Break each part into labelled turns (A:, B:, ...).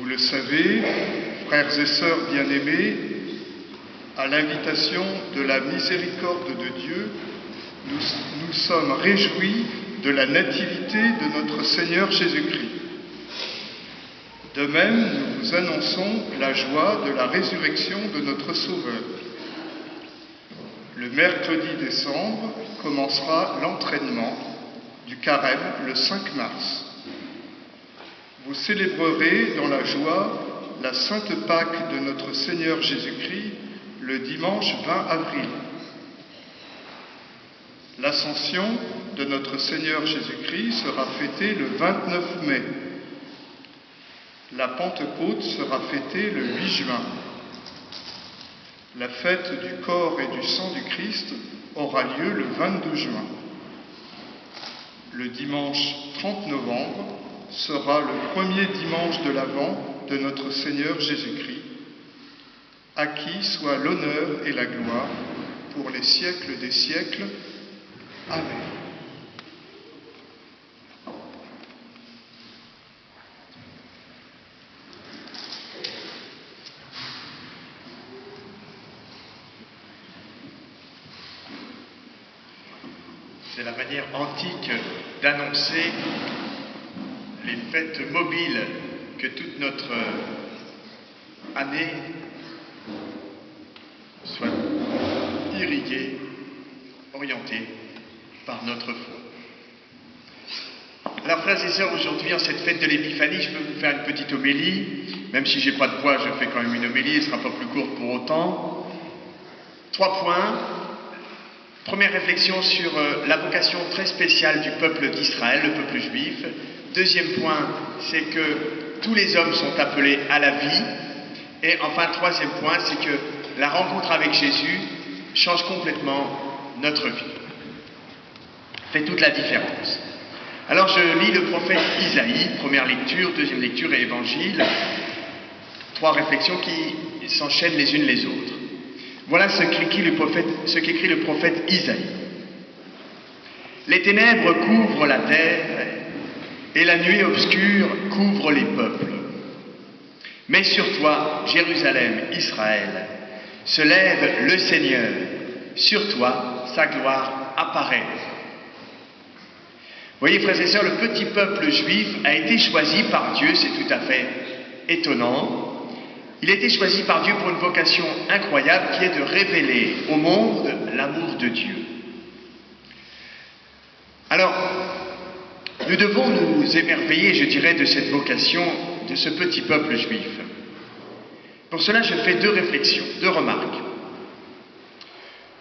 A: le savez, frères et sœurs bien-aimés, à l'invitation de la miséricorde de Dieu, nous sommes réjouis de la nativité de notre Seigneur Jésus-Christ. De même, nous vous annonçons la joie de la résurrection de notre Sauveur. Le mercredi décembre commencera l'entraînement du carême le 5 mars. Vous célébrerez dans la joie la Sainte Pâque de notre Seigneur Jésus-Christ le dimanche 20 avril. L'Ascension de notre Seigneur Jésus-Christ sera fêtée le 29 mai. La Pentecôte sera fêtée le 8 juin. La fête du corps et du sang du Christ aura lieu le 22 juin. Le dimanche 30 novembre sera le premier dimanche de l'Avent de notre Seigneur Jésus-Christ. À qui soit l'honneur et la gloire pour les siècles des siècles. Amen.
B: C'est la manière antique d'annoncer les fêtes mobiles que toute notre année soit irriguée, orientée par notre foi. Alors, frères et sœurs, aujourd'hui, en cette fête de l'Épiphanie, je peux vous faire une petite homélie. Même si j'ai pas de voix, je fais quand même une homélie, elle ne sera pas plus courte pour autant. 3 points. Première réflexion sur la vocation très spéciale du peuple d'Israël, le peuple juif. Deuxième point, c'est que tous les hommes sont appelés à la vie. Et enfin, troisième point, c'est que la rencontre avec Jésus change complètement notre vie. Fait toute la différence. Alors je lis le prophète Isaïe, première lecture, deuxième lecture et évangile. 3 réflexions qui s'enchaînent les unes les autres. Voilà ce qu'écrit le prophète Isaïe. Les ténèbres couvrent la terre et la nuit obscure couvre les peuples. Mais sur toi, Jérusalem, Israël, se lève le Seigneur. Sur toi, sa gloire apparaît. Vous voyez, frères et sœurs, le petit peuple juif a été choisi par Dieu, c'est tout à fait étonnant. Il a été choisi par Dieu pour une vocation incroyable qui est de révéler au monde l'amour de Dieu. Alors, nous devons nous émerveiller, je dirais, de cette vocation de ce petit peuple juif. Pour cela, je fais 2 réflexions, 2 remarques.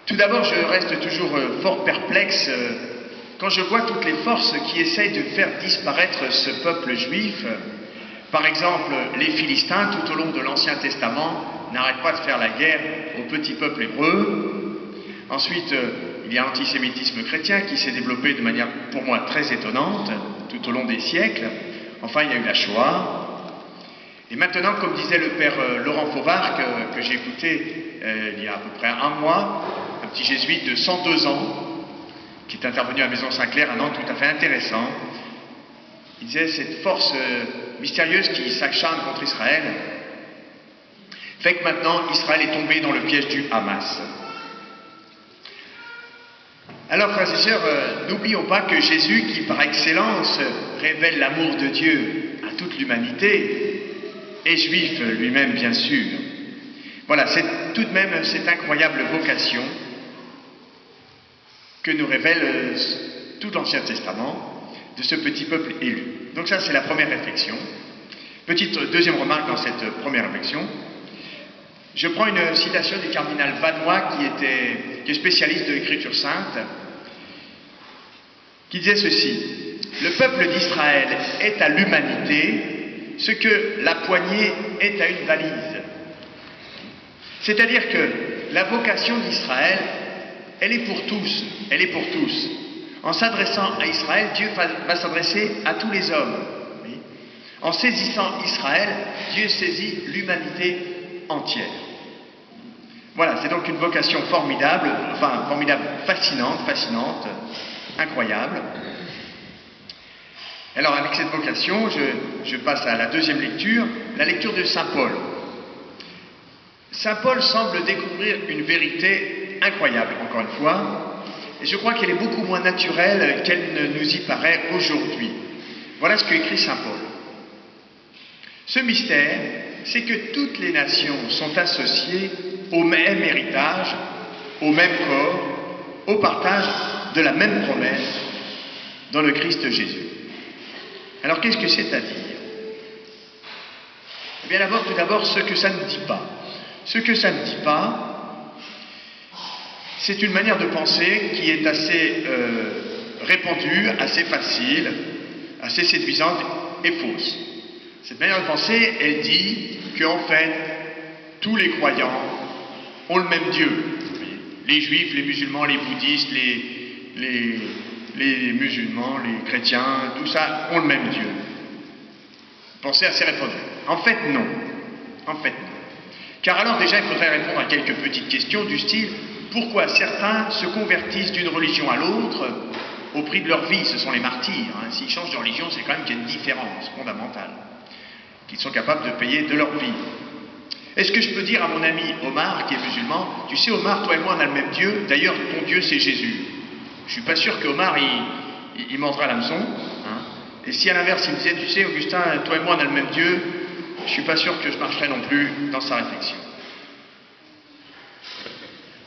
B: Tout d'abord, je reste toujours fort perplexe quand je vois toutes les forces qui essayent de faire disparaître ce peuple juif. Par exemple, les Philistins, tout au long de l'Ancien Testament, n'arrêtent pas de faire la guerre au petit peuple hébreu. Ensuite, il y a l'antisémitisme chrétien qui s'est développé de manière, pour moi, très étonnante, tout au long des siècles. Enfin, il y a eu la Shoah. Et maintenant, comme disait le père Laurent Fauvard, que j'ai écouté il y a à peu près 1 mois, un petit jésuite de 102 ans, qui est intervenu à Maison Saint-Clair, un an tout à fait intéressant. Il disait cette force mystérieuse qui s'acharne contre Israël fait que maintenant Israël est tombé dans le piège du Hamas. Alors, frères et sœurs, n'oublions pas que Jésus, qui par excellence révèle l'amour de Dieu à toute l'humanité, est juif lui-même, bien sûr. Voilà, c'est tout de même cette incroyable vocation que nous révèle tout l'Ancien Testament de ce petit peuple élu. Donc ça, c'est la première réflexion. Petite deuxième remarque dans cette première réflexion. Je prends une citation du cardinal Vanois, qui est spécialiste de l'Écriture sainte, qui disait ceci: « Le peuple d'Israël est à l'humanité ce que la poignée est à une valise. » C'est-à-dire que la vocation d'Israël, elle est pour tous, elle est pour tous. En s'adressant à Israël, Dieu va s'adresser à tous les hommes. Oui. En saisissant Israël, Dieu saisit l'humanité entière. Voilà, c'est donc une vocation formidable, fascinante, incroyable. Alors avec cette vocation, je passe à la deuxième lecture. la lecture de Saint Paul. Saint Paul semble découvrir une vérité incroyable, encore une fois, et je crois qu'elle est beaucoup moins naturelle qu'elle ne nous y paraît aujourd'hui. Voilà ce que écrit Saint Paul. Ce mystère, c'est que toutes les nations sont associées au même héritage, au même corps, au partage de la même promesse dans le Christ Jésus. Alors qu'est-ce que c'est à dire? Eh bien tout d'abord, ce que ça ne dit pas. Ce que ça ne dit pas, c'est une manière de penser qui est assez répandue, assez facile, assez séduisante et fausse. Cette manière de penser, elle dit qu'en fait, tous les croyants ont le même Dieu. Les juifs, les musulmans, les bouddhistes, les musulmans, les chrétiens, tout ça ont le même Dieu. Pensée assez répandue. En fait, non. En fait, non. Car alors déjà, il faudrait répondre à quelques petites questions du style « Pourquoi certains se convertissent d'une religion à l'autre au prix de leur vie ?» Ce sont les martyrs. S'ils changent de religion, c'est quand même qu'il y a une différence fondamentale qu'ils sont capables de payer de leur vie. Est-ce que je peux dire à mon ami Omar, qui est musulman, « Tu sais Omar, toi et moi on a le même Dieu, d'ailleurs ton Dieu c'est Jésus. » Je suis pas sûr qu'Omar il mangera l'hameçon. Et si à l'inverse il me disait « Tu sais Augustin, toi et moi on a le même Dieu », je suis pas sûr que je marcherai non plus dans sa réflexion.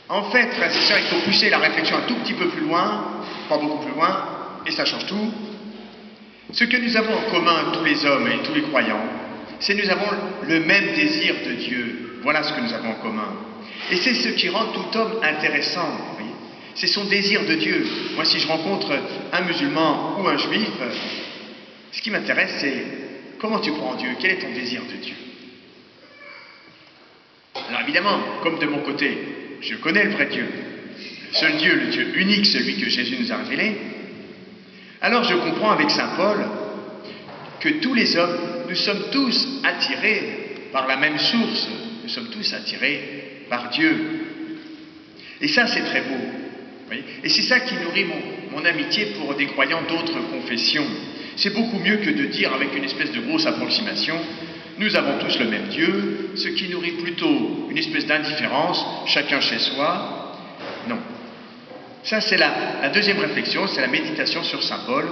B: En fait, frères et sœurs, il faut pousser la réflexion un tout petit peu plus loin, pas beaucoup plus loin, et ça change tout. Ce que nous avons en commun, tous les hommes et tous les croyants, c'est que nous avons le même désir de Dieu. Voilà ce que nous avons en commun. Et c'est ce qui rend tout homme intéressant. Vous voyez, c'est son désir de Dieu. Moi, si je rencontre un musulman ou un juif, ce qui m'intéresse, c'est comment tu crois en Dieu, quel est ton désir de Dieu. Alors évidemment, comme de mon côté, je connais le vrai Dieu, le seul Dieu, le Dieu unique, celui que Jésus nous a révélé, alors je comprends avec Saint Paul que tous les hommes, nous sommes tous attirés par la même source, nous sommes tous attirés par Dieu. Et ça, c'est très beau. Vous voyez, et c'est ça qui nourrit mon amitié pour des croyants d'autres confessions. C'est beaucoup mieux que de dire avec une espèce de grosse approximation, nous avons tous le même Dieu, ce qui nourrit plutôt une espèce d'indifférence, chacun chez soi. Non. Ça, c'est la deuxième réflexion, c'est la méditation sur Saint Paul,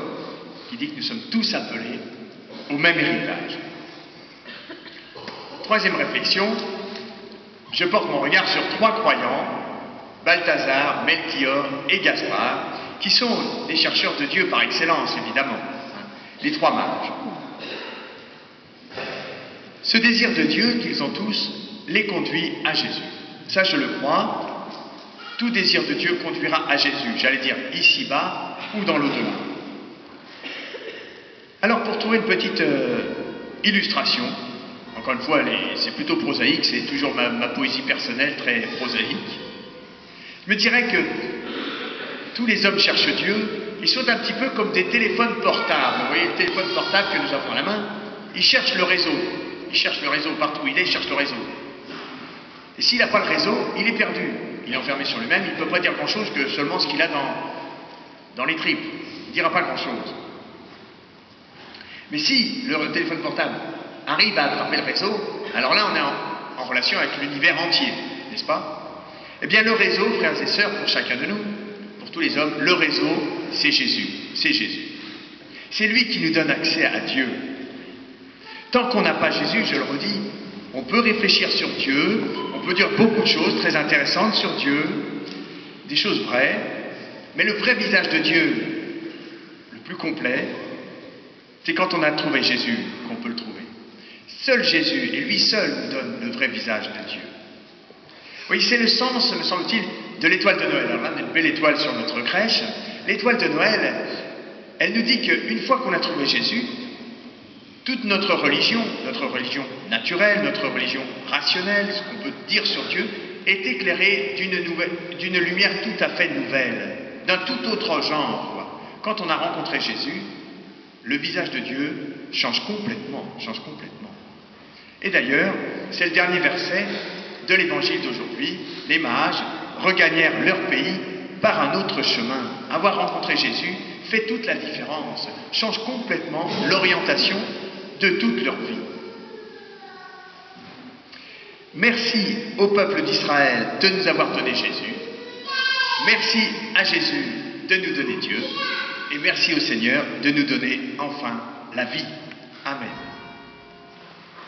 B: qui dit que nous sommes tous appelés au même héritage. Troisième réflexion, je porte mon regard sur trois croyants, Balthazar, Melchior et Gaspard, qui sont des chercheurs de Dieu par excellence, évidemment, les trois mages. Ce désir de Dieu qu'ils ont tous les conduit à Jésus. Ça, je le crois. Tout désir de Dieu conduira à Jésus, j'allais dire ici-bas ou dans l'au-delà. Alors, pour trouver une petite illustration, encore une fois, c'est plutôt prosaïque, c'est toujours ma poésie personnelle très prosaïque, je me dirais que tous les hommes cherchent Dieu, ils sont un petit peu comme des téléphones portables. Vous voyez le téléphone portable que nous avons à la main, ils cherchent le réseau. Il cherche le réseau partout où il est, il cherche le réseau. Et s'il n'a pas le réseau, il est perdu. Il est enfermé sur lui-même, il ne peut pas dire grand-chose que seulement ce qu'il a dans les tripes. Il ne dira pas grand-chose. Mais si le téléphone portable arrive à attraper le réseau, alors là on est en relation avec l'univers entier, n'est-ce pas? Eh bien le réseau, frères et sœurs, pour chacun de nous, pour tous les hommes, le réseau, c'est Jésus. C'est Jésus. C'est lui qui nous donne accès à Dieu. Tant qu'on n'a pas Jésus, je le redis, on peut réfléchir sur Dieu, on peut dire beaucoup de choses très intéressantes sur Dieu, des choses vraies, mais le vrai visage de Dieu, le plus complet, c'est quand on a trouvé Jésus qu'on peut le trouver. Seul Jésus, et lui seul, nous donne le vrai visage de Dieu. Oui, c'est le sens, me semble-t-il, de l'étoile de Noël. Alors là, on a une belle étoile sur notre crèche. L'étoile de Noël, elle nous dit qu'une fois qu'on a trouvé Jésus, toute notre religion naturelle, notre religion rationnelle, ce qu'on peut dire sur Dieu, est éclairée d'une lumière tout à fait nouvelle, d'un tout autre genre. Quoi. Quand on a rencontré Jésus, le visage de Dieu change complètement. Et d'ailleurs, c'est le dernier verset de l'évangile d'aujourd'hui. Les mages regagnèrent leur pays par un autre chemin. Avoir rencontré Jésus fait toute la différence, change complètement l'orientation de toute leur vie. Merci au peuple d'Israël de nous avoir donné Jésus. Merci à Jésus de nous donner Dieu. Et merci au Seigneur de nous donner enfin la vie. Amen.